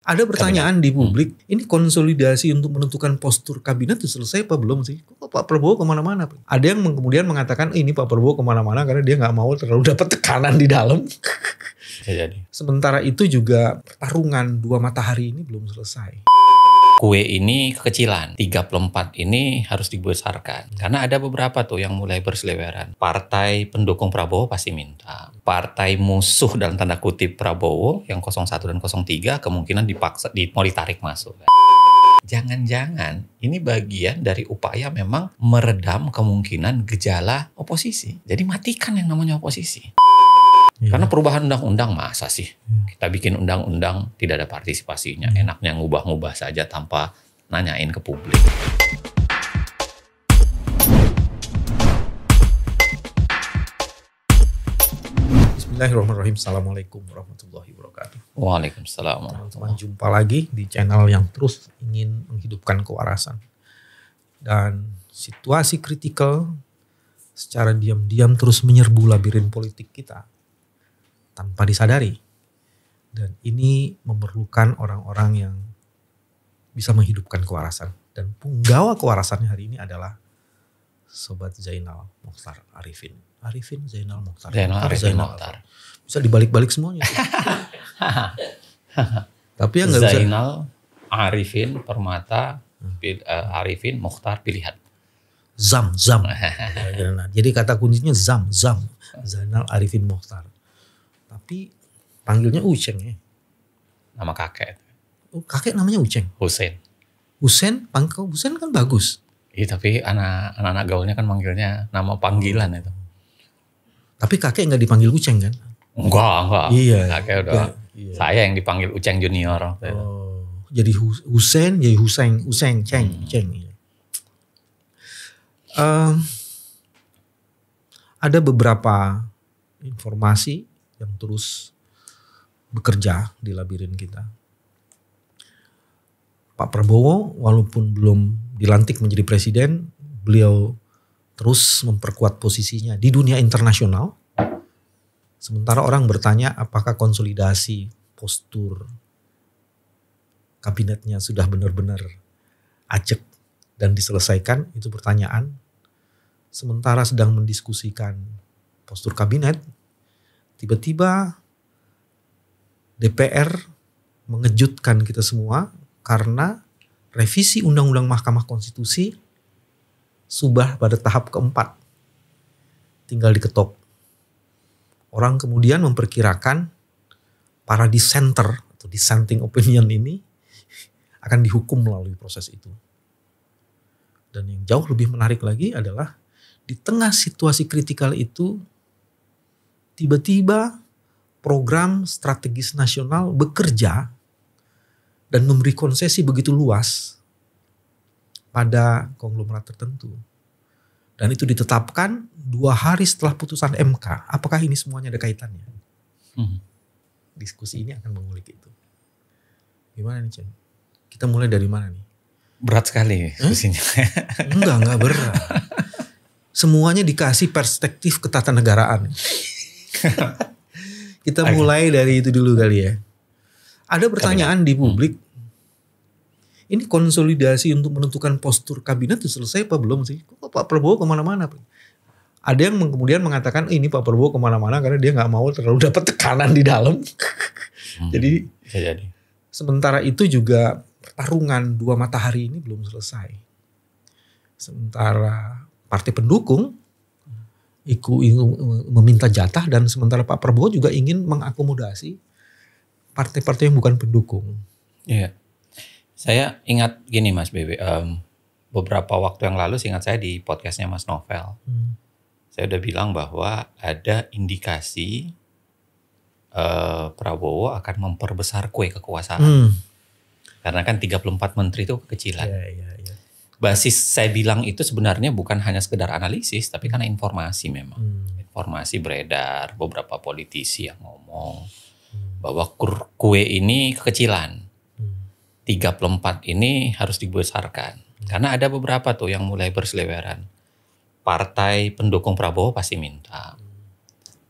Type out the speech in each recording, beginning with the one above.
Ada pertanyaan di publik, ini konsolidasi untuk menentukan postur kabinet itu selesai apa belum sih? Kok Pak Prabowo kemana-mana? Ada yang kemudian mengatakan ini Pak Prabowo kemana-mana karena dia nggak mau terlalu dapat tekanan di dalam. Jadi. Sementara itu juga pertarungan dua matahari ini belum selesai. Kue ini kekecilan, 34 ini harus dibesarkan. Karena ada beberapa tuh yang mulai berseliweran. Partai pendukung Prabowo pasti minta. Partai musuh dalam tanda kutip Prabowo yang 01 dan 03 kemungkinan mau ditarik masuk. Jangan-jangan ini bagian dari upaya memang meredam kemungkinan gejala oposisi. Jadi matikan yang namanya oposisi. Karena perubahan undang-undang masa sih kita bikin undang-undang tidak ada partisipasinya, enaknya ngubah-ngubah saja tanpa nanyain ke publik. Bismillahirrahmanirrahim. Assalamualaikum warahmatullahi wabarakatuh. Waalaikumsalam. Teman-teman, jumpa lagi di channel yang terus ingin menghidupkan kewarasan. Dan situasi kritikal secara diam-diam terus menyerbu labirin politik kita tanpa disadari. Dan ini memerlukan orang-orang yang bisa menghidupkan kewarasan. Dan penggawa kewarasannya hari ini adalah Sobat Zainal Mokhtar Arifin. Arifin Zainal Mokhtar. Mokhtar. Bisa dibalik-balik semuanya. Tapi yang nggak bisa. Zainal Arifin Permata Arifin Mokhtar pilihan. Zam. Jadi kata kuncinya Zam. Zainal Arifin Mokhtar. Tapi panggilnya Uceng ya. Nama kakek. Oh, kakek namanya Uceng. Husein kan bagus. Iya, tapi anak-anak gaulnya kan manggilnya nama panggilan itu. Tapi kakek nggak dipanggil Uceng kan? Enggak. Iya. Kakek udah. Iya. Saya yang dipanggil Uceng Junior. Oh, jadi Husein, jadi Useng, Ceng. Ada beberapa informasi yang terus bekerja di labirin kita. Pak Prabowo walaupun belum dilantik menjadi presiden, beliau terus memperkuat posisinya di dunia internasional. Sementara orang bertanya apakah konsolidasi postur kabinetnya sudah benar-benar ajak dan diselesaikan, itu pertanyaan. Sementara sedang mendiskusikan postur kabinet, tiba-tiba DPR mengejutkan kita semua karena revisi Undang-Undang Mahkamah Konstitusi sudah pada tahap keempat. Tinggal diketok. Orang kemudian memperkirakan para dissenter atau dissenting opinion ini akan dihukum melalui proses itu. Dan yang jauh lebih menarik lagi adalah di tengah situasi kritikal itu tiba-tiba program strategis nasional bekerja dan memberi konsesi begitu luas pada konglomerat tertentu. Dan itu ditetapkan 2 hari setelah putusan MK. Apakah ini semuanya ada kaitannya? Diskusi ini akan mengulik itu. Gimana nih, Cen? Kita mulai dari mana nih? Berat sekali diskusinya. Enggak berat. Semuanya dikasih perspektif ketatanegaraan. Kita mulai dari itu dulu kali ya. Ada pertanyaan di publik. Ini konsolidasi untuk menentukan postur kabinet itu selesai apa belum sih? Kok Pak Prabowo kemana-mana? Ada yang kemudian mengatakan ini Pak Prabowo kemana-mana karena dia nggak mau terlalu dapat tekanan di dalam. Jadi sementara itu juga pertarungan dua matahari ini belum selesai. Sementara partai pendukung meminta jatah dan sementara Pak Prabowo juga ingin mengakomodasi partai-partai yang bukan pendukung. Iya. Saya ingat gini Mas Bebe, beberapa waktu yang lalu seingat saya di podcastnya Mas Novel, saya udah bilang bahwa ada indikasi Prabowo akan memperbesar kue kekuasaan. Karena kan 34 menteri itu kekecilan. Iya. Basis saya bilang itu sebenarnya bukan hanya sekedar analisis, tapi karena informasi memang. Informasi beredar, beberapa politisi yang ngomong bahwa kue ini kekecilan. 34 ini harus dibesarkan. Karena ada beberapa tuh yang mulai berseliweran. Partai pendukung Prabowo pasti minta.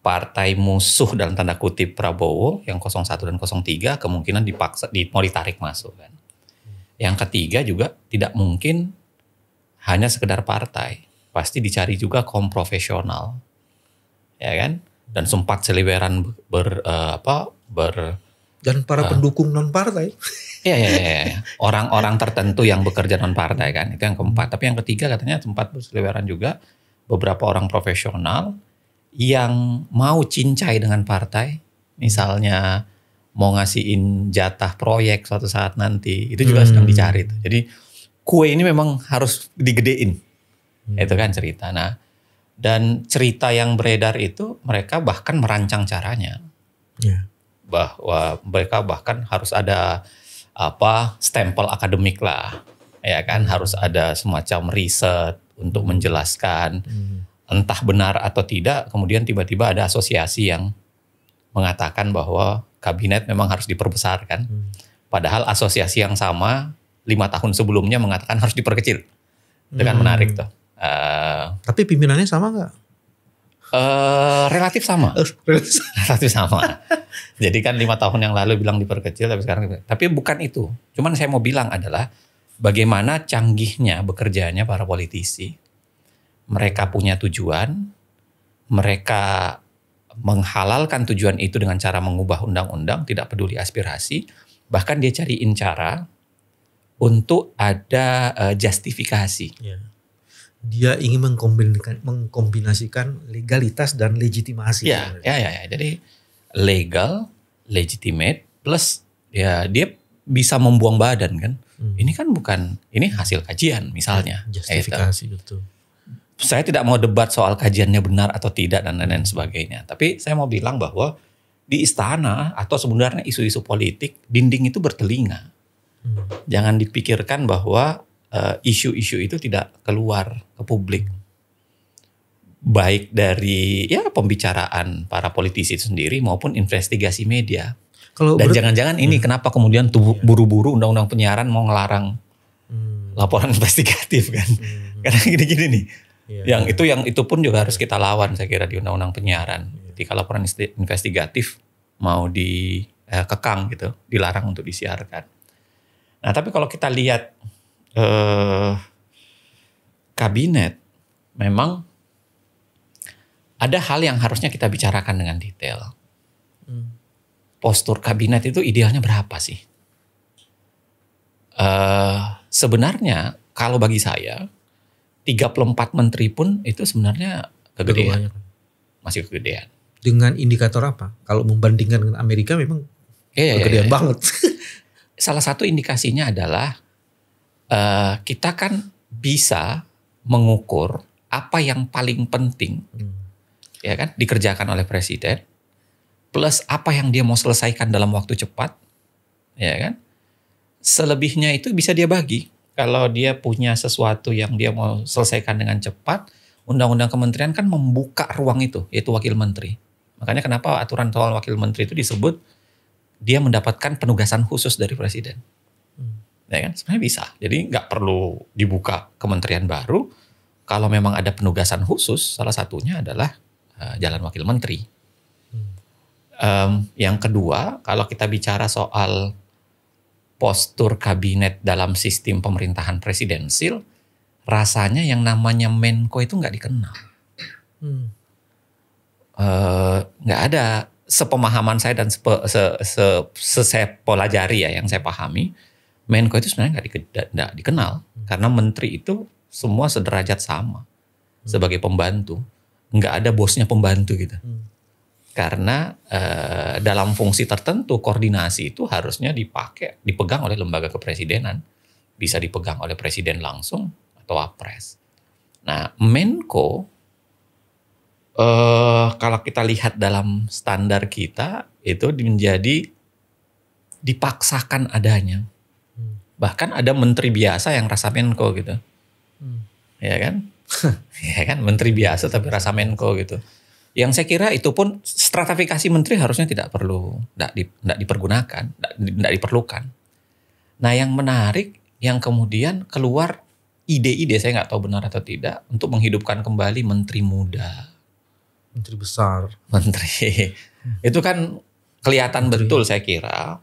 partai musuh dalam tanda kutip Prabowo yang 01 dan 03 kemungkinan mau ditarik masuk kan. Yang ketiga juga tidak mungkin hanya sekedar partai, pasti dicari juga kaum profesional, ya kan? Dan sempat seliweran dan para pendukung non partai. Iya. Orang-orang tertentu yang bekerja non partai kan, itu yang keempat. Tapi yang ketiga katanya sempat berseliweran juga beberapa orang profesional yang mau cincai dengan partai, misalnya mau ngasihin jatah proyek suatu saat nanti, itu juga sedang dicari. Jadi kue ini memang harus digedein, itu kan cerita. Nah, dan cerita yang beredar itu mereka bahkan merancang caranya. Bahwa mereka bahkan harus ada stempel akademik lah, ya kan, harus ada semacam riset untuk menjelaskan entah benar atau tidak. Kemudian tiba-tiba ada asosiasi yang mengatakan bahwa kabinet memang harus diperbesarkan, padahal asosiasi yang sama 5 tahun sebelumnya mengatakan harus diperkecil. Itu kan menarik tuh. Tapi pimpinannya sama nggak? Relatif sama. Relatif sama. Jadi kan 5 tahun yang lalu bilang diperkecil, tapi sekarang. Tapi bukan itu. Cuman saya mau bilang adalah bagaimana canggihnya bekerjanya para politisi. Mereka punya tujuan, mereka menghalalkan tujuan itu dengan cara mengubah undang-undang, tidak peduli aspirasi. Bahkan dia cariin cara untuk ada justifikasi. Dia ingin mengkombinasikan legalitas dan legitimasi. Ya. Jadi legal, legitimate, plus ya dia bisa membuang badan kan. Ini kan ini hasil kajian misalnya. Justifikasi, betul. Saya tidak mau debat soal kajiannya benar atau tidak dan lain-lain sebagainya. Tapi saya mau bilang bahwa di istana atau sebenarnya isu-isu politik, dinding itu bertelinga. Jangan dipikirkan bahwa isu-isu itu tidak keluar ke publik. Baik dari pembicaraan para politisi itu sendiri maupun investigasi media. Dan jangan-jangan ini kenapa kemudian buru-buru undang-undang penyiaran mau ngelarang laporan investigatif kan. Karena gini-gini nih. Yang itu pun juga harus kita lawan saya kira di undang-undang penyiaran. Ketika laporan investigatif mau dikekang gitu, dilarang untuk disiarkan. Nah, tapi kalau kita lihat kabinet, memang ada hal yang harusnya kita bicarakan dengan detail. Postur kabinet itu idealnya berapa sih? Sebenarnya kalau bagi saya 34 menteri pun itu sebenarnya kegedean. Masih kegedean. Dengan indikator apa? Kalau membandingkan dengan Amerika memang kegedean banget. Salah satu indikasinya adalah kita kan bisa mengukur apa yang paling penting ya kan dikerjakan oleh presiden plus apa yang dia mau selesaikan dalam waktu cepat, ya kan. Selebihnya itu bisa dia bagi. Kalau dia punya sesuatu yang dia mau selesaikan dengan cepat, undang-undang kementerian kan membuka ruang itu, yaitu wakil menteri. Makanya kenapa aturan soal wakil menteri itu disebut dia mendapatkan penugasan khusus dari presiden. Ya kan? Sebenarnya bisa. Jadi nggak perlu dibuka kementerian baru. Kalau memang ada penugasan khusus, salah satunya adalah jalan wakil menteri. Yang kedua, kalau kita bicara soal postur kabinet dalam sistem pemerintahan presidensil, rasanya yang namanya Menko itu nggak dikenal. Nggak ada, sepemahaman saya dan saya pelajari ya, yang saya pahami, Menko itu sebenarnya nggak dikenal. Karena menteri itu semua sederajat sama sebagai pembantu. Nggak ada bosnya pembantu gitu. Karena dalam fungsi tertentu koordinasi itu harusnya dipegang oleh lembaga kepresidenan. Bisa dipegang oleh presiden langsung atau wapres. Nah, Menko kalau kita lihat dalam standar kita itu menjadi dipaksakan adanya. Bahkan ada menteri biasa yang rasa Menko gitu. Ya kan? Ya kan, menteri biasa tapi rasa Menko gitu. Yang saya kira itu pun stratifikasi menteri harusnya tidak dipergunakan, tidak diperlukan. Nah, yang menarik, yang kemudian keluar ide-ide, saya nggak tahu benar atau tidak, untuk menghidupkan kembali menteri muda. Menteri besar. Menteri. Itu kan kelihatan betul saya kira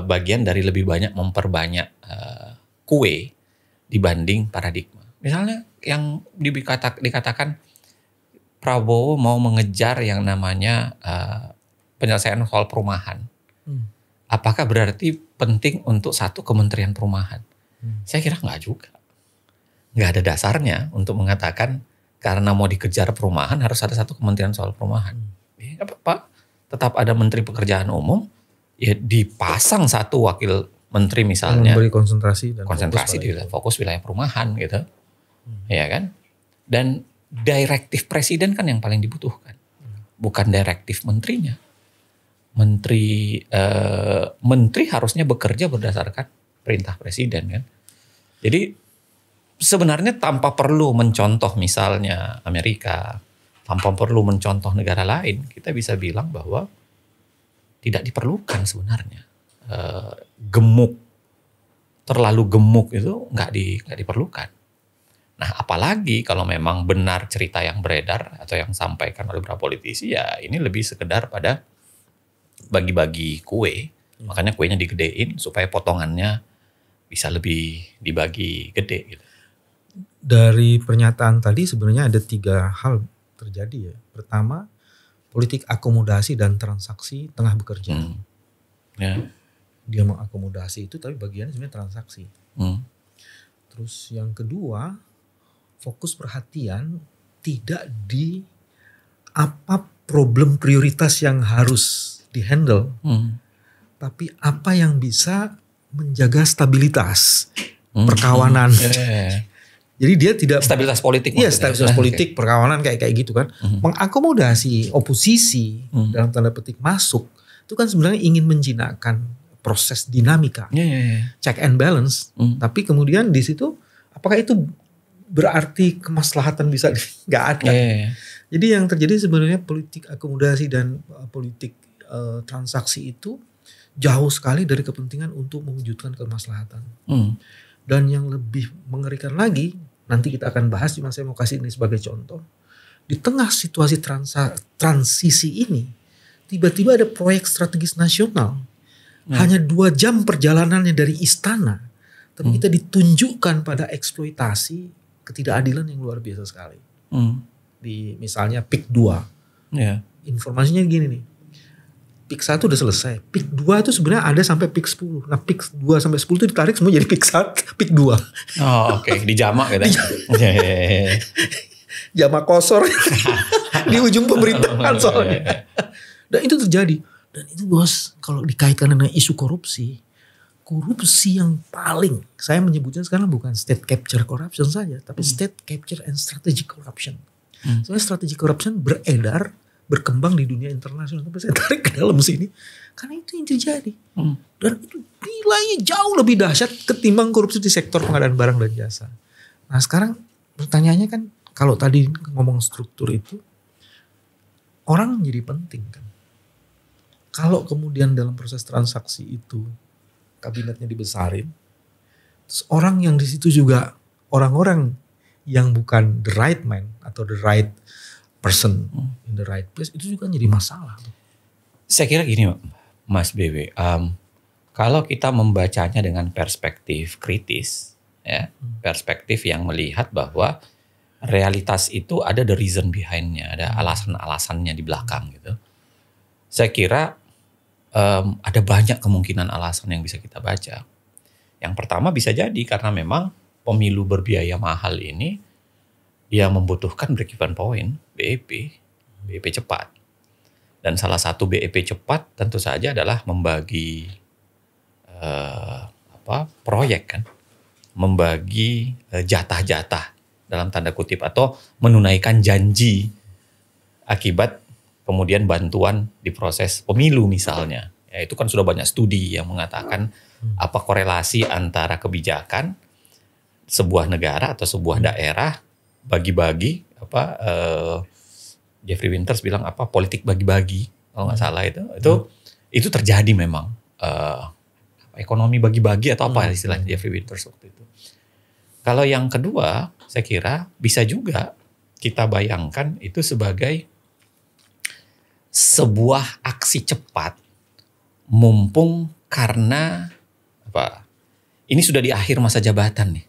bagian dari lebih banyak memperbanyak kue dibanding paradigma. Misalnya yang dikatakan Prabowo mau mengejar yang namanya penyelesaian soal perumahan. Apakah berarti penting untuk satu kementerian perumahan? Saya kira nggak juga. Nggak ada dasarnya untuk mengatakan karena mau dikejar perumahan harus ada satu kementerian soal perumahan. Ya, nggak apa-apa. Tetap ada menteri pekerjaan umum, ya dipasang satu wakil menteri misalnya. Memberi konsentrasi di fokus wilayah perumahan gitu. Ya kan? Dan direktif presiden kan yang paling dibutuhkan. Bukan direktif menterinya. Menteri harusnya bekerja berdasarkan perintah presiden kan. Jadi sebenarnya tanpa perlu mencontoh misalnya Amerika, tanpa perlu mencontoh negara lain, kita bisa bilang bahwa tidak diperlukan sebenarnya terlalu gemuk itu nggak diperlukan. Nah, apalagi kalau memang benar cerita yang beredar atau yang disampaikan oleh beberapa politisi, ya ini lebih sekedar pada bagi-bagi kue. Makanya kuenya digedein supaya potongannya bisa lebih dibagi gede gitu. Dari pernyataan tadi sebenarnya ada 3 hal terjadi ya. Pertama, politik akomodasi dan transaksi tengah bekerja. Ya. Dia mengakomodasi itu tapi bagiannya sebenarnya transaksi. Terus yang kedua, fokus perhatian tidak di apa problem prioritas yang harus dihandle, tapi apa yang bisa menjaga stabilitas perkawanan. Jadi dia tidak stabilitas politik. Iya, stabilitas politik, perkawanan kayak gitu kan. Mengakomodasi oposisi dalam tanda petik masuk itu kan sebenarnya ingin menjinakkan proses dinamika, check and balance. Tapi kemudian di situ apakah itu berarti kemaslahatan bisa nggak ada? Jadi yang terjadi sebenarnya politik akomodasi dan politik transaksi itu jauh sekali dari kepentingan untuk mewujudkan kemaslahatan. Dan yang lebih mengerikan lagi, nanti kita akan bahas, cuma saya mau kasih ini sebagai contoh. Di tengah situasi transisi ini, tiba-tiba ada proyek strategis nasional. Hanya 2 jam perjalanannya dari istana, tapi kita ditunjukkan pada eksploitasi ketidakadilan yang luar biasa sekali. Di misalnya PIK 2. Informasinya gini nih. PIK 1 udah selesai. PIK 2 itu sebenarnya ada sampai PIK 10. Nah PIK 2 sampai 10 itu ditarik semua jadi PIK 1, PIK 2. Oh oke. Dijamak gitu. Jamak kosor di ujung pemerintahan soalnya. Dan itu terjadi. Dan itu bos, kalau dikaitkan dengan isu korupsi yang paling, saya menyebutnya sekarang bukan state capture corruption saja, tapi state capture and strategic corruption. Sebenarnya strategic corruption beredar, berkembang di dunia internasional, tapi saya tarik ke dalam sini karena itu yang terjadi. Dan itu nilainya jauh lebih dahsyat ketimbang korupsi di sektor pengadaan barang dan jasa. Nah sekarang pertanyaannya kan, kalau tadi ngomong struktur itu, orang jadi penting kan. Kalau kemudian dalam proses transaksi itu kabinetnya dibesarin, terus orang yang di situ juga orang-orang yang bukan the right man atau the right person in the right place, itu juga jadi masalah. Saya kira gini Mas BW, kalau kita membacanya dengan perspektif kritis, ya, perspektif yang melihat bahwa realitas itu ada the reason behind-nya, ada alasan-alasannya di belakang gitu. Saya kira ada banyak kemungkinan alasan yang bisa kita baca. Yang pertama bisa jadi karena memang pemilu berbiaya mahal ini dia membutuhkan break-even point, BEP cepat. Dan salah satu BEP cepat tentu saja adalah membagi proyek kan, membagi jatah-jatah dalam tanda kutip atau menunaikan janji akibat kemudian bantuan di proses pemilu misalnya. Ya, itu kan sudah banyak studi yang mengatakan apa korelasi antara kebijakan sebuah negara atau sebuah daerah bagi-bagi Jeffrey Winters bilang politik bagi-bagi kalau nggak salah itu terjadi memang ekonomi bagi-bagi atau apa istilahnya Jeffrey Winters waktu itu. Kalau yang kedua saya kira bisa juga kita bayangkan itu sebagai sebuah aksi cepat mumpung karena ini sudah di akhir masa jabatan nih.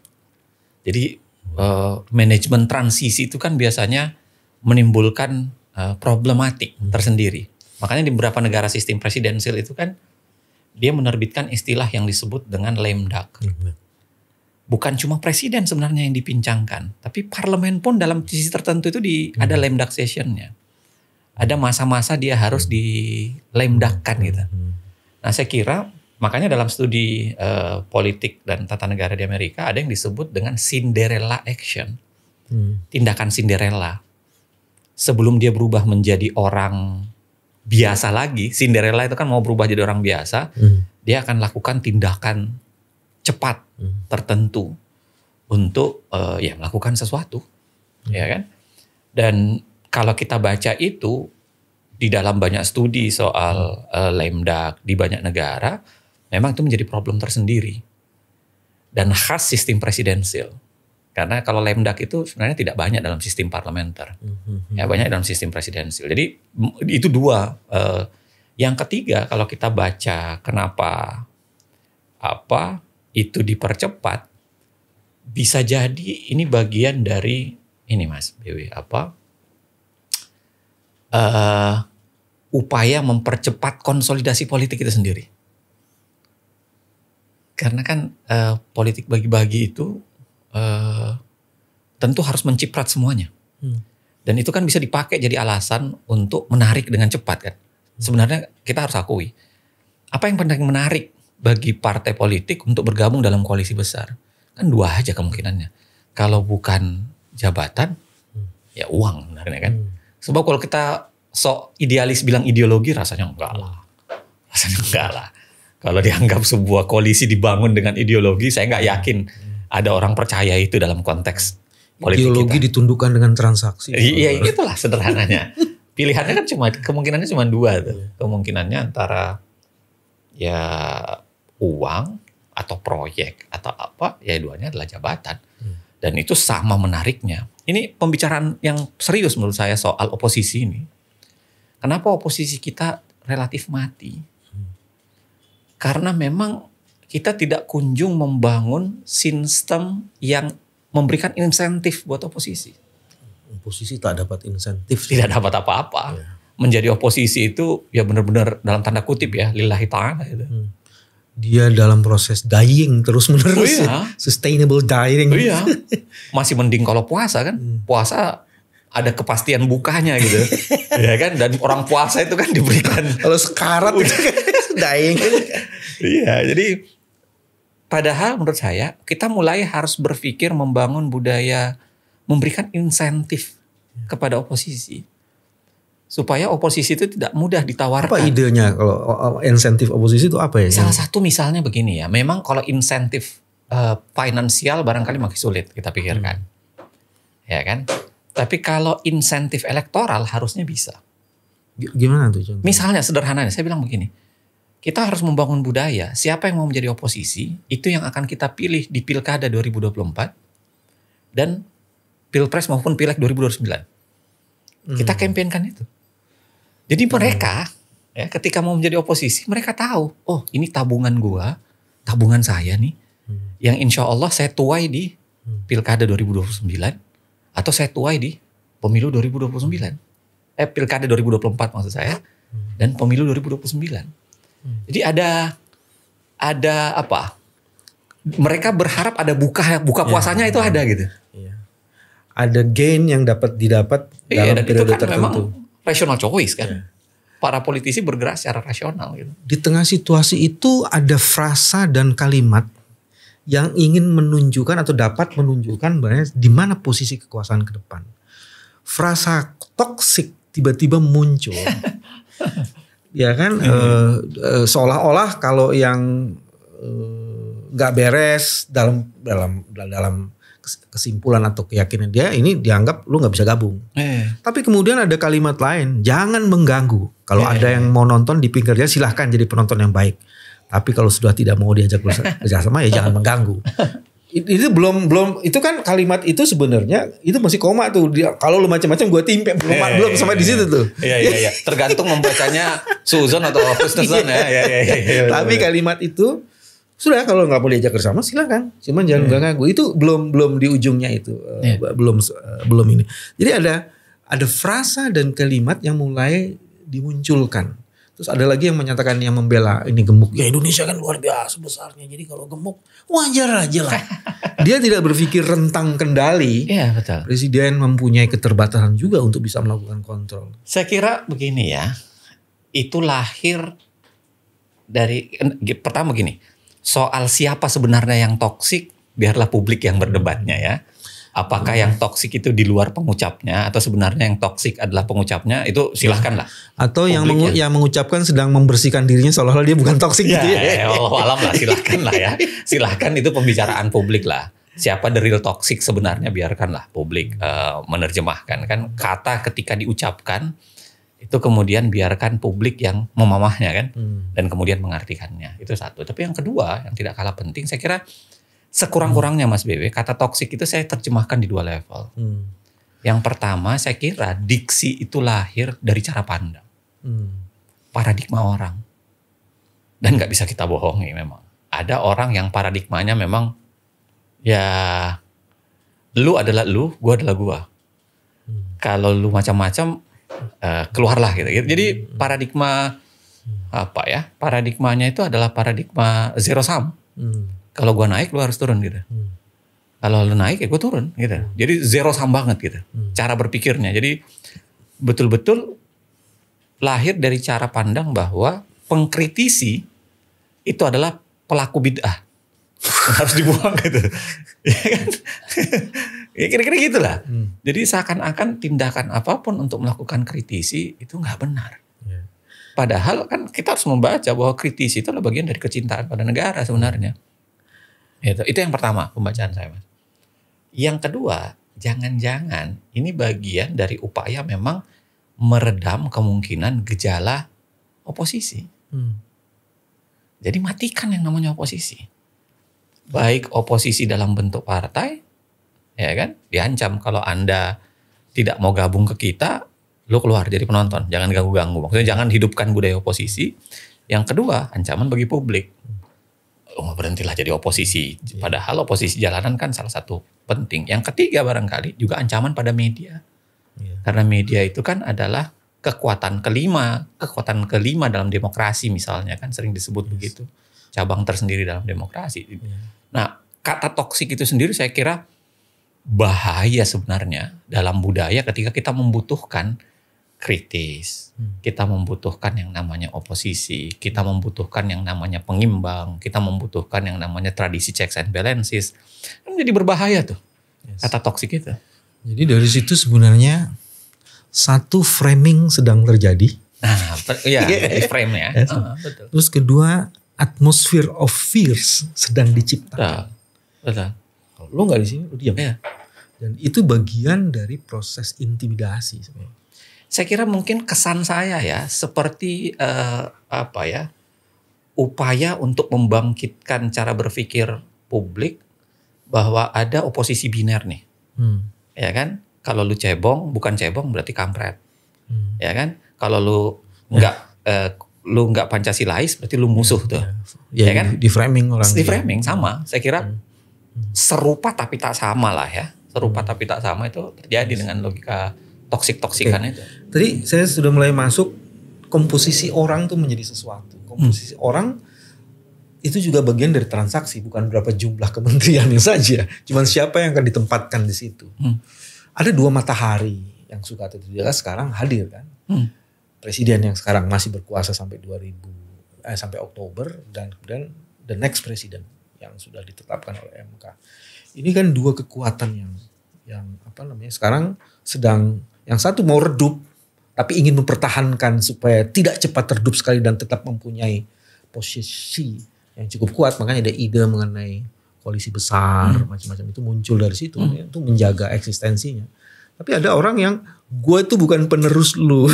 Jadi manajemen transisi itu kan biasanya menimbulkan problematik tersendiri. Makanya di beberapa negara sistem presidensial itu kan dia menerbitkan istilah yang disebut dengan lame duck. Bukan cuma presiden sebenarnya yang dipincangkan, tapi parlemen pun dalam sisi tertentu itu ada lame duck sessionnya. Ada masa-masa dia harus di lame duck-kan gitu. Nah saya kira makanya dalam studi politik dan tata negara di Amerika ada yang disebut dengan Cinderella action. Tindakan Cinderella. Sebelum dia berubah menjadi orang biasa lagi, Cinderella itu kan mau berubah jadi orang biasa, dia akan lakukan tindakan cepat tertentu untuk melakukan sesuatu, ya kan? Dan kalau kita baca itu di dalam banyak studi soal lame duck di banyak negara, memang itu menjadi problem tersendiri dan khas sistem presidensial. Karena kalau lame duck itu sebenarnya tidak banyak dalam sistem parlementer, ya banyak dalam sistem presidensial. Jadi itu dua. Yang ketiga, kalau kita baca kenapa itu dipercepat, bisa jadi ini bagian dari ini Mas BW upaya mempercepat konsolidasi politik itu sendiri. Karena kan politik bagi-bagi itu tentu harus menciprat semuanya. Dan itu kan bisa dipakai jadi alasan untuk menarik dengan cepat kan. Sebenarnya kita harus akui, apa yang paling menarik bagi partai politik untuk bergabung dalam koalisi besar? Kan dua aja kemungkinannya. Kalau bukan jabatan, ya uang sebenarnya kan. Sebab kalau kita sok idealis bilang ideologi, rasanya enggak lah. Rasanya enggak lah. Kalau dianggap sebuah koalisi dibangun dengan ideologi, saya nggak yakin ada orang percaya itu dalam konteks politik ideologi kita. Ditundukkan dengan transaksi. Iya, itulah sederhananya. Pilihannya kan kemungkinannya cuma dua tuh. Kemungkinannya antara ya uang atau proyek atau apa, ya duanya adalah jabatan. Dan itu sama menariknya. Ini pembicaraan yang serius menurut saya soal oposisi ini. Kenapa oposisi kita relatif mati? Karena memang kita tidak kunjung membangun sistem yang memberikan insentif buat oposisi. Oposisi tak dapat insentif. Tidak dapat apa-apa. Ya. Menjadi oposisi itu ya benar-benar dalam tanda kutip ya, lillahi ta'ala gitu. Dia dalam proses dying terus-menerus. Oh iya. Sustainable dying. Oh iya. Masih mending kalau puasa kan. Puasa ada kepastian bukanya gitu. Ya kan, dan orang puasa itu kan diberikan. Kalau sekarat itu kan dying. Iya, jadi padahal menurut saya kita mulai harus berpikir membangun budaya memberikan insentif kepada oposisi. Supaya oposisi itu tidak mudah ditawarkan. Apa idenya kalau insentif oposisi itu apa ya? Salah satu misalnya begini ya, memang kalau insentif finansial barangkali makin sulit kita pikirkan. Ya kan? Tapi kalau insentif elektoral harusnya bisa. Gimana tuh contohnya? Misalnya sederhananya saya bilang begini. Kita harus membangun budaya, siapa yang mau menjadi oposisi, itu yang akan kita pilih di Pilkada 2024 dan Pilpres maupun Pileg 2029. Kita kampanyekan itu. Jadi mereka ya ketika mau menjadi oposisi, mereka tahu, oh ini tabungan gua, tabungan saya nih, yang insya Allah saya tuai di Pilkada 2029 atau saya tuai di Pemilu 2029. Pilkada 2024 maksud saya, dan Pemilu 2029. Jadi ada apa? Mereka berharap ada buka puasanya itu ada gitu. Iya. Ada gain yang didapat dalam periode tertentu. Memang rational choice kan. Para politisi bergerak secara rasional gitu. Di tengah situasi itu ada frasa dan kalimat yang ingin menunjukkan atau dapat menunjukkan di mana posisi kekuasaan ke depan. Frasa toksik tiba-tiba muncul. Ya kan, seolah-olah kalau yang nggak beres dalam kesimpulan atau keyakinan dia ini dianggap lu nggak bisa gabung. Tapi kemudian ada kalimat lain, jangan mengganggu. Kalau ada yang mau nonton di pinggirnya silahkan jadi penonton yang baik. Tapi kalau sudah tidak mau diajak bekerjasama ya jangan mengganggu. Itu belum itu kan kalimat itu sebenarnya itu masih koma tuh. Kalau lu macam-macam gue timpe belum sampai di situ tuh. Iya. Tergantung membacanya Susan atau Susan ya. Tapi kalimat itu sudah, kalau nggak mau diajak bersama silakan. Cuman jangan ganggu. Itu belum di ujungnya itu. Belum ini. Jadi ada frasa dan kalimat yang mulai dimunculkan. Terus ada lagi yang menyatakan, yang membela ini gemuk. Ya Indonesia kan luar biasa besarnya. Jadi kalau gemuk wajar aja lah. Dia tidak berpikir rentang kendali. Iya betul. Presiden mempunyai keterbatasan juga untuk bisa melakukan kontrol. Saya kira begini ya. Itu lahir dari, pertama gini. Soal siapa sebenarnya yang toksik, biarlah publik yang berdebatnya ya. Apakah yang toksik itu di luar pengucapnya atau sebenarnya yang toksik adalah pengucapnya, itu silahkan lah. Atau yang mengucapkan sedang membersihkan dirinya seolah-olah dia bukan toksik gitu ya. Allah alam lah, silahkan lah ya. Silahkan, itu pembicaraan publik lah. Siapa the real toxic sebenarnya, biarkanlah publik menerjemahkan. Kan kata ketika diucapkan itu kemudian biarkan publik yang memamahnya kan. Dan kemudian mengartikannya. Itu satu. Tapi yang kedua yang tidak kalah penting, saya kira sekurang-kurangnya Mas BW, kata toksik itu saya terjemahkan di 2 level. Yang pertama, saya kira diksi itu lahir dari cara pandang. Paradigma orang. Dan gak bisa kita bohongi memang. Ada orang yang paradigmanya memang, ya lu adalah lu, gua adalah gua. Kalau lu macam-macam, keluarlah gitu. Jadi paradigma, paradigmanya itu adalah paradigma zero sum. Kalau gue naik, lu harus turun gitu. Kalau lu naik, ya gue turun gitu. Jadi zero sum banget gitu. Cara berpikirnya. Jadi betul-betul lahir dari cara pandang bahwa pengkritisi itu adalah pelaku bid'ah. Harus dibuang gitu. Ya kira-kira gitulah. Jadi seakan-akan tindakan apapun untuk melakukan kritisi itu nggak benar. Padahal kan kita harus membaca bahwa kritisi itu adalah bagian dari kecintaan pada negara sebenarnya. Itu yang pertama pembacaan saya, Mas. Yang kedua, jangan-jangan ini bagian dari upaya memang meredam kemungkinan gejala oposisi. Jadi matikan yang namanya oposisi. Baik oposisi dalam bentuk partai, ya kan, diancam kalau Anda tidak mau gabung ke kita, lu keluar jadi penonton, jangan ganggu-ganggu. Maksudnya jangan hidupkan budaya oposisi. Yang kedua, ancaman bagi publik. Berhentilah jadi oposisi. Padahal oposisi jalanan kan salah satu penting. Yang ketiga barangkali juga ancaman pada media. Karena media itu kan adalah kekuatan kelima dalam demokrasi misalnya, kan sering disebut begitu. Cabang tersendiri dalam demokrasi. Nah, kata toksik itu sendiri saya kira bahaya sebenarnya dalam budaya ketika kita membutuhkan kritis, kita membutuhkan yang namanya oposisi, kita membutuhkan yang namanya pengimbang, kita membutuhkan yang namanya tradisi checks and balances. Kan jadi berbahaya tuh kata toksik itu. Jadi dari situ sebenarnya satu framing sedang terjadi. Nah, di frame ya. Betul. Terus kedua, atmosphere of fears sedang diciptakan. Betul. Kalau lo nggak di sini, lo diam. Dan itu bagian dari proses intimidasi sebenarnya. Saya kira mungkin kesan saya ya seperti upaya untuk membangkitkan cara berpikir publik bahwa ada oposisi biner nih, ya kan? Kalau lu cebong, bukan cebong berarti kampret, ya kan? Kalau lu nggak Pancasilais berarti lu musuh tuh, ya kan? Di framing orang. Di framing sama, saya kira serupa tapi tak sama lah ya. Serupa tapi tak sama itu terjadi dengan logika toksik-toksikan itu. Tadi saya sudah mulai masuk komposisi orang tuh menjadi sesuatu. Komposisi orang itu juga bagian dari transaksi, bukan berapa jumlah kementeriannya saja. Cuman siapa yang akan ditempatkan di situ. Ada 2 matahari yang suka atau tidak sekarang hadir kan. Presiden yang sekarang masih berkuasa sampai sampai Oktober, dan kemudian the next president yang sudah ditetapkan oleh MK. Ini kan 2 kekuatan yang sekarang sedang, yang satu mau redup tapi ingin mempertahankan supaya tidak cepat redup sekali dan tetap mempunyai posisi yang cukup kuat. Makanya ada ide mengenai koalisi besar, macam-macam itu muncul dari situ, itu menjaga eksistensinya. Tapi ada orang yang gue itu bukan penerus lu.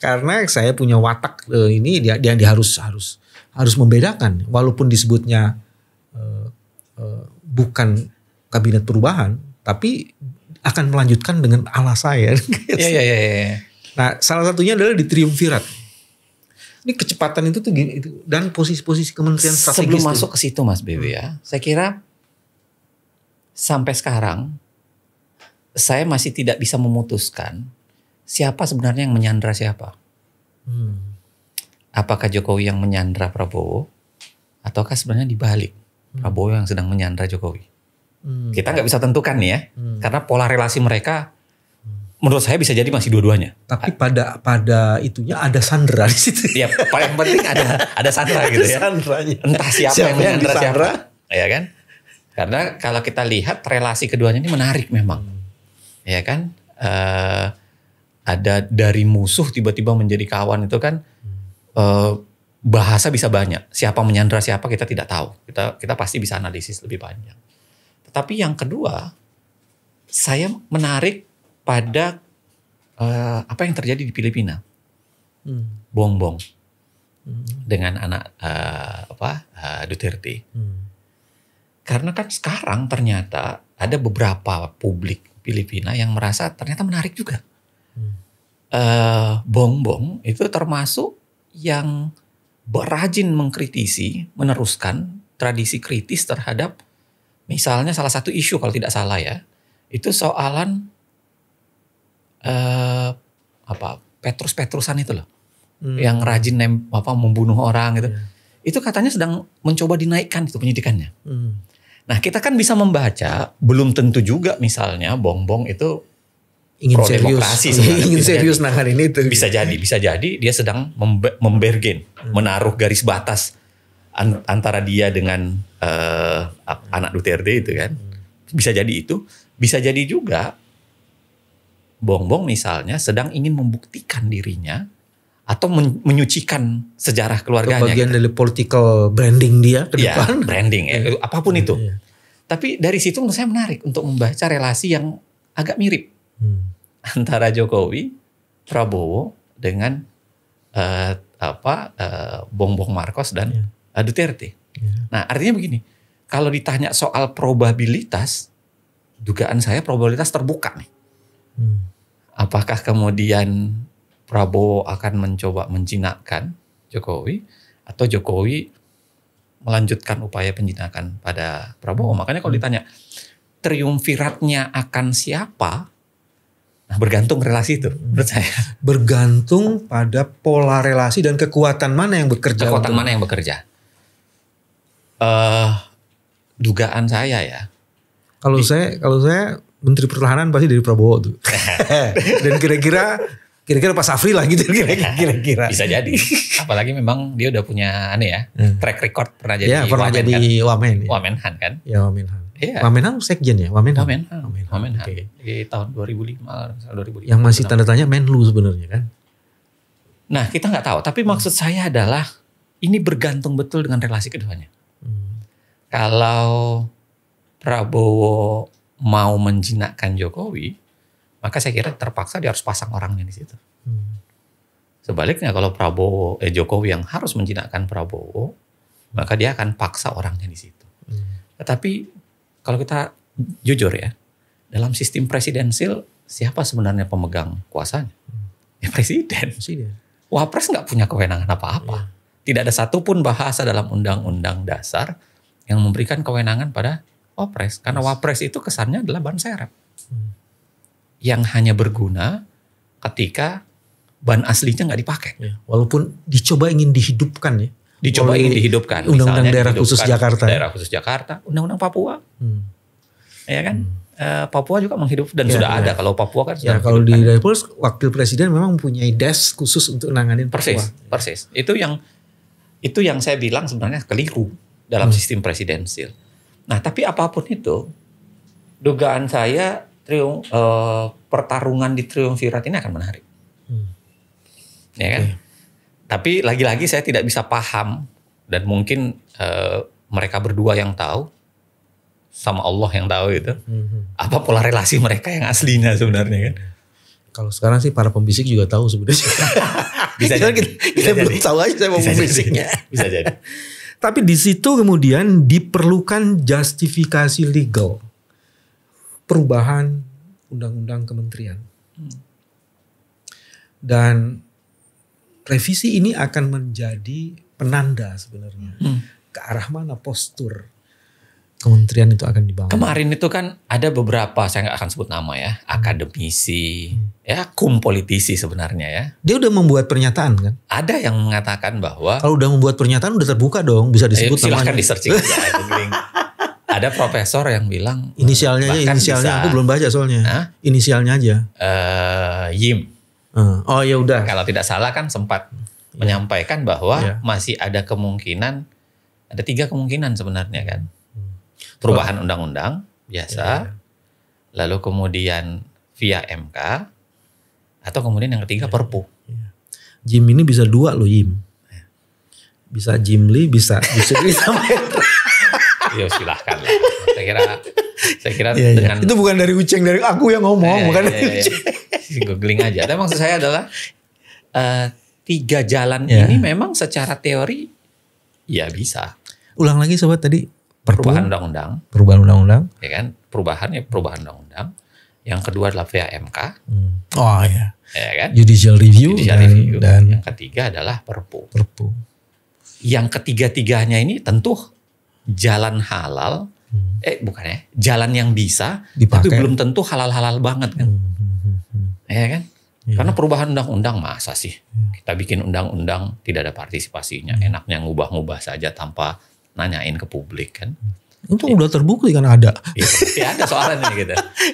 Karena saya punya watak ini, dia harus membedakan walaupun disebutnya bukan kabinet perubahan, tapi akan melanjutkan dengan ala saya. Iya. Nah, salah satunya adalah di triumvirat. Ini kecepatan itu tuh dan posisi-posisi kementerian strategis. Sebelum masuk ke situ Mas Bebe ya, saya kira sampai sekarang saya masih tidak bisa memutuskan siapa sebenarnya yang menyandra siapa. Apakah Jokowi yang menyandra Prabowo, ataukah sebenarnya dibalik Prabowo yang sedang menyandra Jokowi? Kita nggak bisa tentukan nih ya, karena pola relasi mereka menurut saya bisa jadi masih dua-duanya. Tapi pada itunya ada sandra di situ. Ya paling penting ada sandra gitu ya. Sandranya. Entah siapa yang menyandra siapa, ya kan? Karena kalau kita lihat relasi keduanya ini menarik memang, ya kan? Ada dari musuh tiba-tiba menjadi kawan itu kan, bahasa bisa banyak. Siapa menyandra siapa kita tidak tahu. Kita pasti bisa analisis lebih panjang. Tetapi yang kedua, saya menarik pada apa yang terjadi di Filipina, Bongbong dengan anak Duterte. Karena kan sekarang ternyata ada beberapa publik Filipina yang merasa ternyata menarik juga. Bongbong itu termasuk yang rajin mengkritisi, meneruskan tradisi kritis terhadap misalnya salah satu isu kalau tidak salah ya, itu soalan Petrus-Petrusan itu loh, yang rajin membunuh orang gitu. Itu katanya sedang mencoba dinaikkan itu penyidikannya. Nah kita kan bisa membaca, belum tentu juga misalnya Bongbong itu ingin pro serius, demokrasi sebenarnya. ingin serius nanganin itu. Bisa jadi dia sedang membergen, menaruh garis batas antara dia dengan anak Duterte itu kan. Bisa jadi itu, bisa jadi juga Bongbong misalnya sedang ingin membuktikan dirinya atau menyucikan sejarah keluarganya. Bagian gitu. dari political branding dia ke depan. Branding, apapun itu. Tapi dari situ menurut saya menarik untuk membaca relasi yang agak mirip antara Jokowi, Prabowo dengan Bongbong Marcos dan Duterte. Nah artinya begini, kalau ditanya soal probabilitas, dugaan saya probabilitas terbuka nih. Apakah kemudian Prabowo akan mencoba menjinakkan Jokowi atau Jokowi melanjutkan upaya penjinakan pada Prabowo? Makanya kalau ditanya triumviratnya akan siapa, nah bergantung relasi itu menurut saya. Bergantung pada pola relasi dan kekuatan mana yang bekerja. Kekuatan mana yang bekerja? Dugaan saya ya. Kalau saya Menteri Pertahanan pasti dari Prabowo tuh. Dan kira-kira Pak Safri lah gitu kira-kira. Bisa jadi. Apalagi memang dia udah punya track record pernah jadi Wamen. Wamenhan kan? Ya Wamenhan. Iya. Wamenhan sekjen ya? Wamenhan. Okay. Di tahun 2005. Yang masih tanda tanya Menlu sebenarnya kan? Nah kita nggak tahu. Tapi maksud saya adalah ini bergantung betul dengan relasi keduanya. Kalau Prabowo mau menjinakkan Jokowi, maka saya kira terpaksa dia harus pasang orangnya di situ. Sebaliknya kalau Jokowi yang harus menjinakkan Prabowo, maka dia akan paksa orangnya di situ. Tetapi kalau kita jujur ya, dalam sistem presidensil siapa sebenarnya pemegang kuasanya? Ya presiden. Wapres nggak punya kewenangan apa-apa. Tidak ada satupun bahasa dalam undang-undang dasar yang memberikan kewenangan pada Wapres. Karena Wapres itu kesannya adalah ban serep. Yang hanya berguna ketika ban aslinya nggak dipakai. Walaupun ingin dihidupkan ya. Ingin dihidupkan. Undang-undang daerah khusus Jakarta. Daerah khusus Jakarta. Undang-undang Papua. Ya kan? Papua juga menghidup dan sudah ada. Kalau Papua kan sudah kalau di Dapil wakil presiden memang mempunyai desk khusus untuk nanganin Papua. Persis. Itu yang saya bilang sebenarnya keliru dalam sistem presidensil. Nah, tapi apapun itu, dugaan saya pertarungan di triumvirat ini akan menarik. Ya kan? Tapi lagi-lagi saya tidak bisa paham dan mungkin mereka berdua yang tahu sama Allah yang tahu itu. Apa pola relasi mereka yang aslinya sebenarnya kan? Kalau sekarang sih para pembisik juga tahu sebenarnya. Bisa jadi. Kita belum tahu aja saya mau pembisiknya. Bisa jadi. Tapi di situ kemudian diperlukan justifikasi legal perubahan undang-undang kementerian. Dan revisi ini akan menjadi penanda sebenarnya ke arah mana postur kementerian itu akan dibangun. Kemarin itu kan ada beberapa, saya nggak akan sebut nama ya, akademisi, ya politisi sebenarnya ya. Dia udah membuat pernyataan kan? Ada yang mengatakan bahwa Kalau udah membuat pernyataan udah terbuka dong, bisa disebut silahkan namanya. di searching aja. Ada profesor yang bilang Inisialnya aja, inisialnya aku belum baca soalnya. Hah? Inisialnya aja. Yim. Oh ya udah. Kalau tidak salah kan sempat menyampaikan bahwa Iya. masih ada kemungkinan, ada 3 kemungkinan sebenarnya kan. Perubahan undang-undang biasa, lalu kemudian via MK, atau kemudian yang ketiga Perpu. Jim ini bisa 2 loh Jim. Bisa Jim Lee, bisa Hendra. Ya silahkan lah. Saya kira Iya. dengan Itu bukan dari Uceng, dari aku yang ngomong, bukan dari Uceng. googling aja. Tapi maksud saya adalah 3 jalan ini memang secara teori ya bisa. Ulang lagi sobat tadi. Perubahan undang-undang, Perubahan undang-undang. ya kan? Perubahan undang-undang. Yang kedua adalah via MK, Oh ya. ya kan? Judicial review, dan yang ketiga adalah Perpu. Perpu. Yang ketiga-tiganya ini tentu jalan halal, bukan ya, jalan yang bisa, Dipakai. tapi belum tentu halal-halal banget kan, ya kan? Karena perubahan undang-undang masa sih kita bikin undang-undang tidak ada partisipasinya, enaknya ngubah-ngubah saja tanpa nanyain ke publik kan? Itu udah terbukti kan ada. Ya ada soalnya gitu.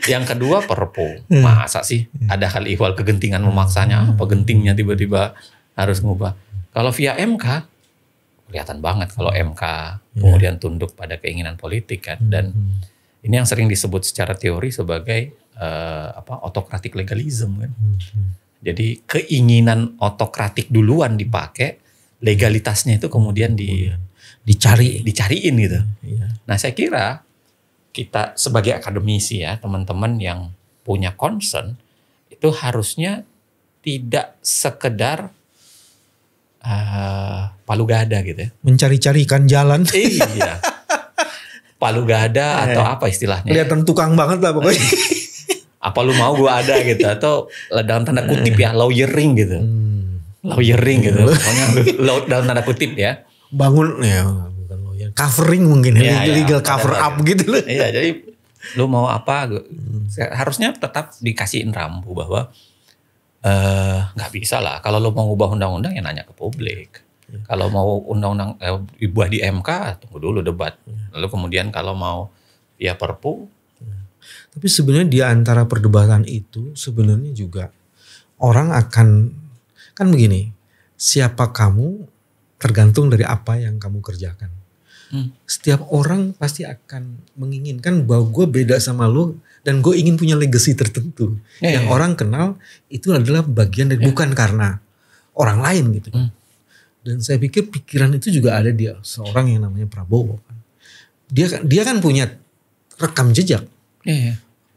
Yang kedua Perpu, masa sih ada hal ihwal kegentingan memaksanya, apa gentingnya tiba-tiba harus ngubah. Kalau via MK kelihatan banget kalau MK kemudian tunduk pada keinginan politik kan, dan ini yang sering disebut secara teori sebagai autokratik legalism kan. Jadi keinginan autokratik duluan dipakai, legalitasnya itu kemudian dicariin gitu. Nah saya kira kita sebagai akademisi ya, teman-teman yang punya concern itu harusnya tidak sekedar palu gada gitu ya. Mencari-carikan jalan. Iya. Palu gada atau apa istilahnya? Kelihatan tukang banget lah pokoknya. Apa lu mau gua ada gitu, atau dalam tanda kutip ya lawyering gitu. Lawyering gitu. Pokoknya dalam tanda kutip ya. Bangun ya, bukan lawyer. Covering mungkin ya, legal cover up gitu loh. Iya, jadi lu mau apa? Harusnya tetap dikasihin rambu bahwa nggak bisa lah. Kalau lu mau ubah undang-undang ya nanya ke publik. Kalau mau undang-undang dibuat di MK, tunggu dulu debat. Lalu kemudian kalau mau via Perpu. Tapi sebenarnya di antara perdebatan itu sebenarnya juga orang akan, kan begini, siapa kamu tergantung dari apa yang kamu kerjakan. Setiap orang pasti akan menginginkan bahwa gue beda sama lo dan gue ingin punya legacy tertentu. Yang orang kenal itu adalah bagian dari, bukan karena orang lain gitu kan. Dan saya pikir pikiran itu juga ada di seorang yang namanya Prabowo kan. Dia kan punya rekam jejak.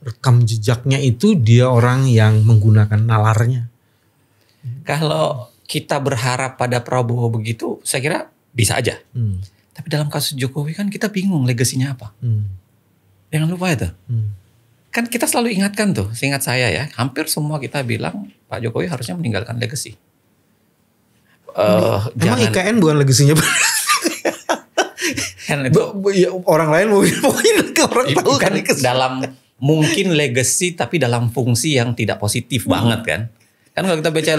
Rekam jejaknya itu dia orang yang menggunakan nalarnya. Kalau kita berharap pada Prabowo begitu, saya kira bisa aja. Tapi dalam kasus Jokowi kan kita bingung legasinya apa. Jangan lupa itu. Kan kita selalu ingatkan tuh, seingat saya ya, hampir semua kita bilang Pak Jokowi harusnya meninggalkan legasi. Emang IKN bukan legasinya? Kan itu, orang lain mungkin orang tahu kan dalam mungkin legacy tapi dalam fungsi yang tidak positif banget kan. Kan kalau kita baca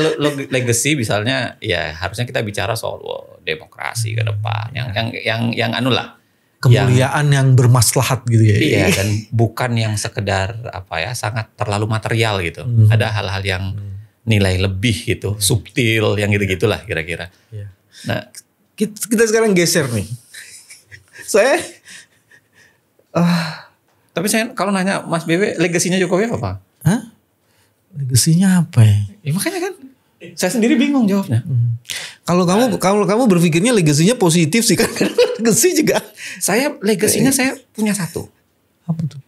legacy misalnya ya harusnya kita bicara soal demokrasi ke depan yang anu lah. Kemuliaan yang bermaslahat gitu ya. Iya, dan bukan yang sekedar apa ya sangat terlalu material gitu. Ada hal-hal yang nilai lebih gitu, subtil yang gitu-gitulah kira-kira. Nah, kita sekarang geser nih. Tapi saya kalau nanya Mas BW, legasinya Jokowi apa? Hah? Legasinya apa ya? Ya makanya kan saya sendiri bingung jawabnya. Kalau kamu berpikirnya legasinya positif sih kan? Legasi juga. Saya legasinya saya punya satu. Apa tuh?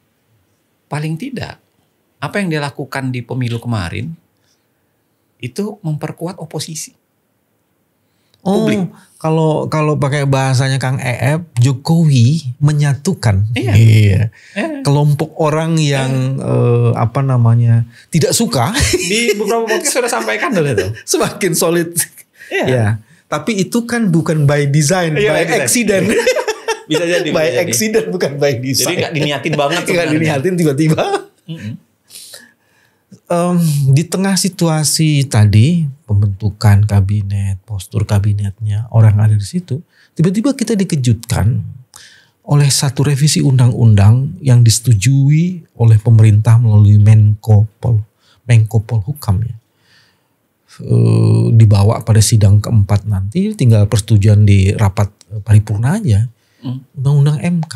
Paling tidak apa yang dia lakukan di pemilu kemarin itu memperkuat oposisi. publik. Kalau pakai bahasanya Kang Eep, Jokowi menyatukan kelompok orang yang tidak suka. Di beberapa podcast sudah sampaikan dulu itu. Semakin solid. Ya. Tapi itu kan bukan by design, by accident. Bisa jadi. By accident bukan by design. Jadi nggak diniatin banget. Nggak diniatin tiba-tiba. Di tengah situasi tadi, pembentukan kabinet, postur kabinetnya, orang ada di situ, tiba-tiba kita dikejutkan oleh satu revisi undang-undang yang disetujui oleh pemerintah melalui Menko Polhukam ya. Dibawa pada sidang keempat nanti, tinggal persetujuan di rapat paripurna aja, undang-undang MK.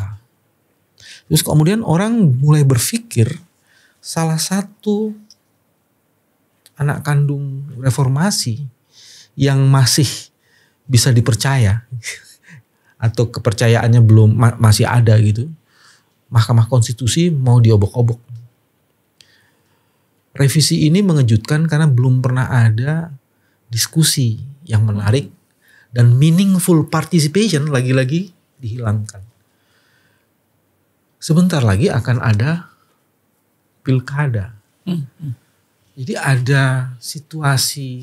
Terus kemudian orang mulai berpikir salah satu anak kandung reformasi yang masih bisa dipercaya atau kepercayaannya masih ada gitu, Mahkamah Konstitusi mau diobok-obok. Revisi ini mengejutkan karena belum pernah ada diskusi yang menarik dan meaningful participation lagi-lagi dihilangkan. Sebentar lagi akan ada pilkada. Jadi ada situasi,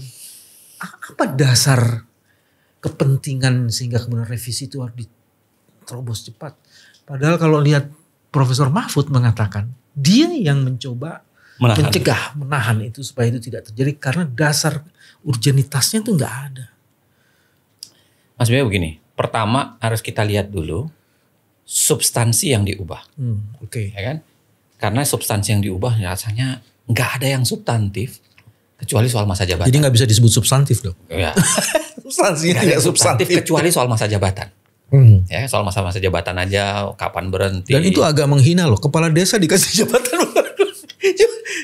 apa dasar kepentingan sehingga kemudian revisi itu harus diterobos cepat. Padahal kalau lihat Profesor Mahfud mengatakan, dia yang mencoba menahan itu supaya itu tidak terjadi karena dasar urgenitasnya itu nggak ada. Mas Beo begini, pertama harus kita lihat dulu substansi yang diubah. Oke. Ya kan? Karena substansi yang diubah rasanya nggak ada yang substantif kecuali soal masa jabatan. Jadi nggak bisa disebut substantif dong? Ya. Substansinya tidak substantif kecuali soal masa jabatan. Ya, soal masa-masa jabatan aja, kapan berhenti. Dan itu agak menghina loh. Kepala desa dikasih jabatan.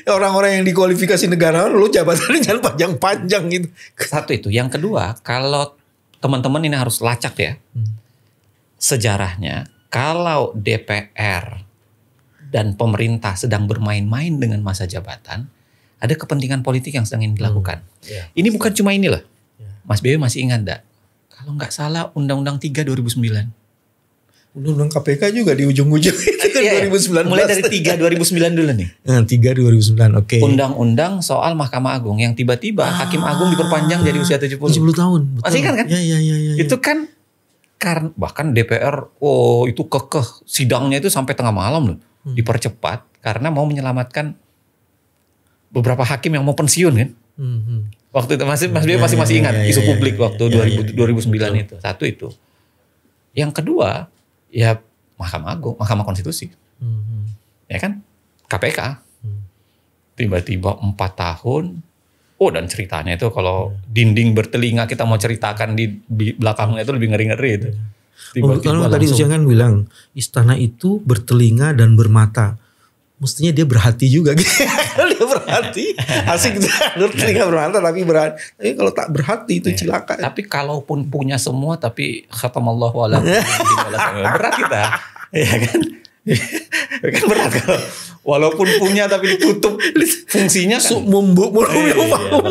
Orang-orang yang dikualifikasi negara, lo jabatannya jangan panjang-panjang gitu. Satu itu. Yang kedua, kalau teman-teman ini harus lacak ya. Sejarahnya, kalau DPR dan pemerintah sedang bermain-main dengan masa jabatan, ada kepentingan politik yang sedang ingin dilakukan. Ini bukan cuma ini loh. Mas Beo masih ingat enggak? Kalau nggak salah Undang-Undang 3 2009. Undang-Undang KPK juga di ujung-ujung itu kan 2019. Mulai dari 3 2009 dulu nih. 3 2009, oke. Undang-undang soal Mahkamah Agung yang tiba-tiba Hakim Agung diperpanjang jadi usia 70. 70 tahun. Betul. Masih kan? Iya. Itu kan karena bahkan DPR itu kekeh sidangnya itu sampai tengah malam loh. Dipercepat karena mau menyelamatkan beberapa hakim yang mau pensiun kan. Waktu itu Mas Beo masih ingat isu publik waktu 2009 itu. Satu itu. Yang kedua ya Mahkamah Agung, Mahkamah Konstitusi. Ya kan? KPK. Tiba-tiba 4 tahun. Dan ceritanya itu kalau dinding bertelinga kita mau ceritakan di belakangnya itu lebih ngeri-ngeri itu. Kalau tadi Usian kan bilang istana itu bertelinga dan bermata. Mestinya dia berhati juga gitu. Dia berhati. Asik bertelinga bermata tapi berhati. Tapi kalau tak berhati itu cilaka. Tapi kalaupun punya semua tapi khatamallahu ala berat kita. Ya kan? Kan berat kalau walaupun punya tapi ditutup fungsinya kan. Mumbuk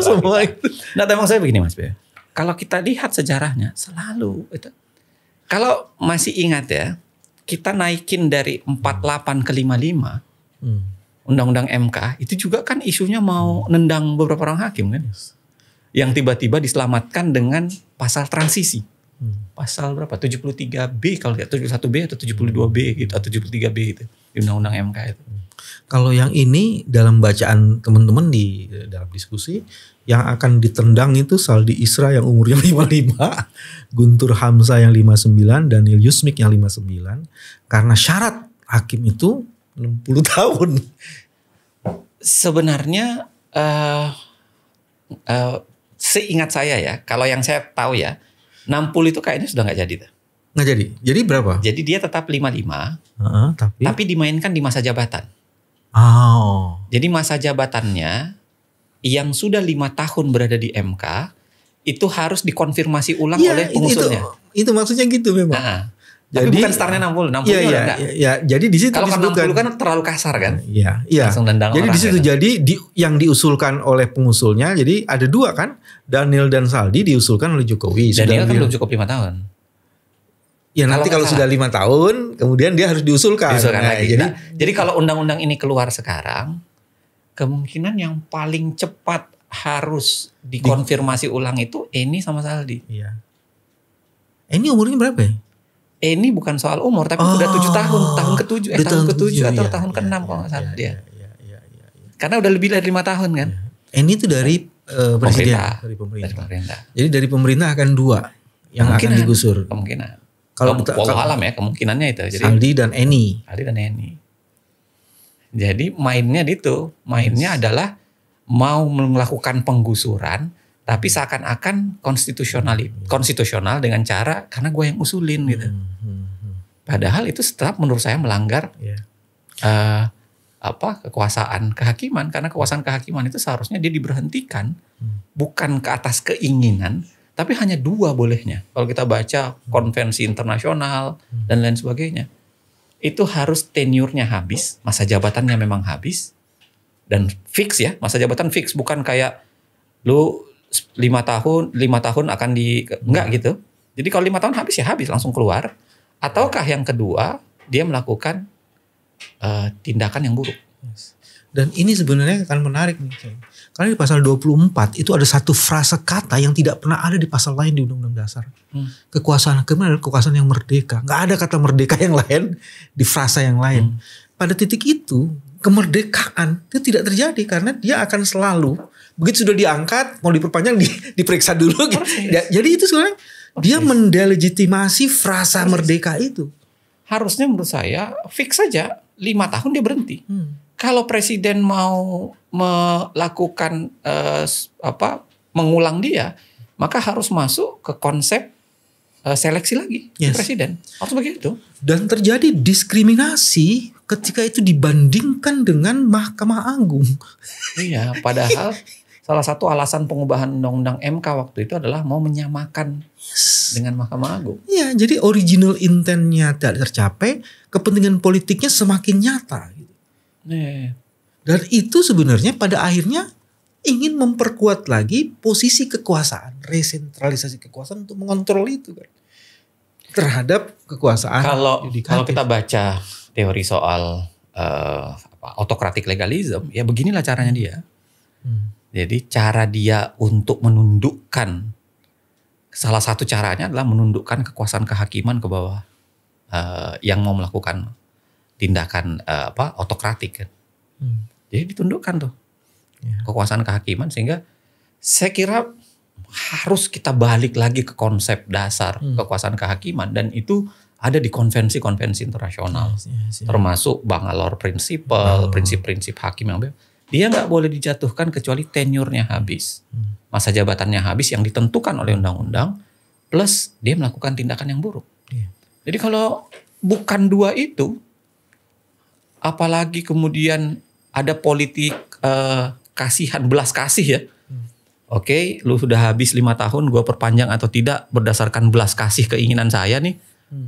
semua itu. Nah, emang saya begini Mas Beo. Kalau kita lihat sejarahnya selalu itu. Kalau masih ingat ya, kita naikin dari 48 ke 55. Undang-undang MK itu juga kan isunya mau nendang beberapa orang hakim kan. Yang tiba-tiba diselamatkan dengan pasal transisi. Pasal berapa? 73B kalau tidak 71B atau 72B gitu atau 73B itu di Undang-Undang MK itu. Kalau yang ini dalam bacaan teman-teman di dalam diskusi yang akan ditendang itu Saldi Isra yang umurnya 55, Guntur Hamzah yang 59, Daniel Yusmik yang 59 karena syarat hakim itu 60 tahun. Sebenarnya seingat saya ya, kalau yang saya tahu ya 60 itu kayaknya sudah nggak jadi tuh. Nggak jadi? Jadi berapa? Jadi dia tetap 55, tapi dimainkan di masa jabatan. Jadi masa jabatannya yang sudah 5 tahun berada di MK itu harus dikonfirmasi ulang oleh pengusulnya. Itu maksudnya gitu memang. Tapi bukan startnya 60 iya, udah iya, enggak. iya. Jadi di situ Kalau disebutkan 60 kan terlalu kasar kan? Iya, iya. Langsung nendang Jadi orang di situ gitu. jadi yang diusulkan oleh pengusulnya, jadi ada dua kan, Daniel dan Saldi diusulkan oleh Jokowi. Daniel kan Sudah belum cukup 5 tahun. Ya nanti kalau sudah 5 tahun, kemudian dia harus diusulkan. Lagi. Jadi, jadi kalau undang-undang ini keluar sekarang, kemungkinan yang paling cepat harus dikonfirmasi ulang itu Eni sama Saldi. iya. Ini umurnya berapa ya? Ini bukan soal umur, tapi udah 7 tahun ke-7, tahun ke-7 atau iya, tahun ke-6 kalau nggak salah dia. Iya. Karena udah lebih dari 5 tahun kan. Ini tuh dari presiden, Dari pemerintah. Jadi dari pemerintah akan 2 yang akan digusur. Kemungkinan. Kalau Wallahu alam ya, kemungkinannya itu. Jadi Saldi dan Eni. Jadi mainnya adalah mau melakukan penggusuran, tapi seakan-akan konstitusional dengan cara karena gue yang usulin gitu. Padahal itu tetap menurut saya melanggar kekuasaan kehakiman, karena kekuasaan kehakiman itu seharusnya dia diberhentikan bukan ke atas keinginan, tapi hanya 2 bolehnya. Kalau kita baca konvensi internasional dan lain sebagainya, itu harus tenurnya habis, masa jabatannya memang habis dan fix ya, masa jabatan fix, bukan kayak lu 5 tahun akan enggak gitu. Jadi kalau 5 tahun habis ya habis, langsung keluar. Ataukah yang kedua dia melakukan tindakan yang buruk. Dan ini sebenarnya akan menarik nih. Karena di pasal 24 itu ada satu frase kata yang tidak pernah ada di pasal lain di Undang-Undang Dasar. Kekuasaan hakim adalah kekuasaan yang merdeka. Nggak ada kata merdeka yang lain di frasa yang lain. Pada titik itu kemerdekaan itu tidak terjadi karena dia akan selalu begitu sudah diangkat mau diperpanjang diperiksa dulu. Jadi itu sebenarnya dia mendelegitimasi frasa merdeka itu. Harusnya menurut saya fix saja 5 tahun dia berhenti. Kalau presiden mau melakukan mengulang dia, maka harus masuk ke konsep seleksi lagi presiden. Harus begitu. Dan terjadi diskriminasi ketika itu dibandingkan dengan Mahkamah Agung. Iya, padahal salah satu alasan pengubahan Undang-Undang MK waktu itu adalah mau menyamakan dengan Mahkamah Agung. Iya, jadi original intentnya tidak tercapai, kepentingan politiknya semakin nyata. Dan itu sebenarnya pada akhirnya ingin memperkuat lagi posisi kekuasaan, resentralisasi kekuasaan untuk mengontrol itu kan terhadap kekuasaan. Kalau kita baca teori soal autocratic legalism, ya beginilah caranya dia. Jadi cara dia untuk menundukkan, salah satu caranya adalah menundukkan kekuasaan kehakiman ke bawah yang mau melakukan tindakan autokratik kan. Jadi ditundukkan tuh kekuasaan kehakiman, sehingga saya kira harus kita balik lagi ke konsep dasar kekuasaan kehakiman, dan itu ada di konvensi-konvensi internasional, termasuk Bangalore Principle, prinsip-prinsip hakim yang dia nggak boleh dijatuhkan kecuali tenurnya habis, masa jabatannya habis yang ditentukan oleh undang-undang, plus dia melakukan tindakan yang buruk. Jadi kalau bukan 2 itu, apalagi kemudian ada politik kasihan, belas kasih ya. Oke, lu sudah habis 5 tahun, gue perpanjang atau tidak berdasarkan belas kasih keinginan saya nih.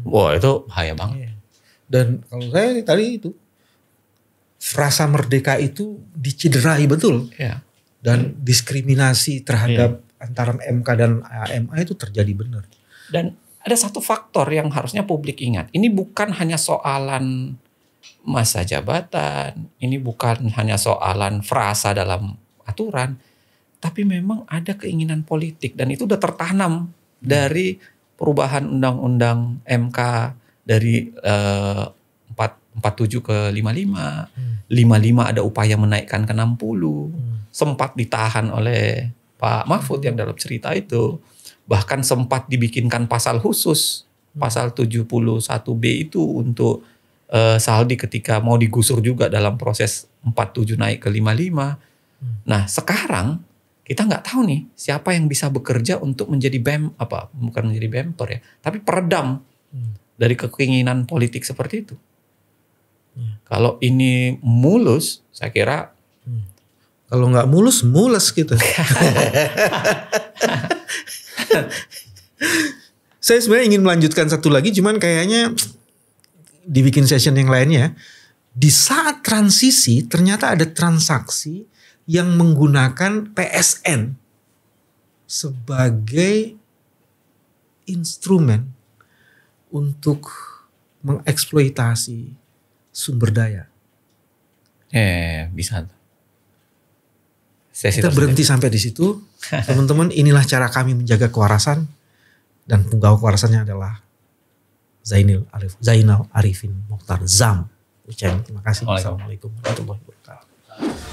Wah, itu bahaya banget. Dan kalau saya tadi itu frasa merdeka itu dicederai betul. Dan diskriminasi terhadap antara MK dan AMA itu terjadi benar. Dan ada satu faktor yang harusnya publik ingat. Ini bukan hanya soalan masa jabatan, ini bukan hanya soalan frasa dalam aturan, tapi memang ada keinginan politik, dan itu udah tertanam dari perubahan undang-undang MK dari 47 ke 55, 55 ada upaya menaikkan ke 60, sempat ditahan oleh Pak Mahfud yang dalam cerita itu, bahkan sempat dibikinkan pasal khusus, pasal 71B itu untuk Saldi ketika mau digusur juga dalam proses 47 naik ke 55. Nah sekarang kita nggak tahu nih siapa yang bisa bekerja untuk menjadi bukan menjadi bumper ya, tapi peredam dari keinginan politik seperti itu. Kalau ini mulus, saya kira kalau nggak mulus, mules gitu. Saya sebenarnya ingin melanjutkan satu lagi, cuman kayaknya dibikin session yang lainnya. Di saat transisi ternyata ada transaksi yang menggunakan PSN sebagai instrumen untuk mengeksploitasi sumber daya. Bisa. Kita berhenti sampai di situ. Teman-teman, inilah cara kami menjaga kewarasan, dan penggawa kewarasannya adalah Zainal Arifin Mokhtar Zam. Terima kasih. Assalamualaikum warahmatullahi wabarakatuh.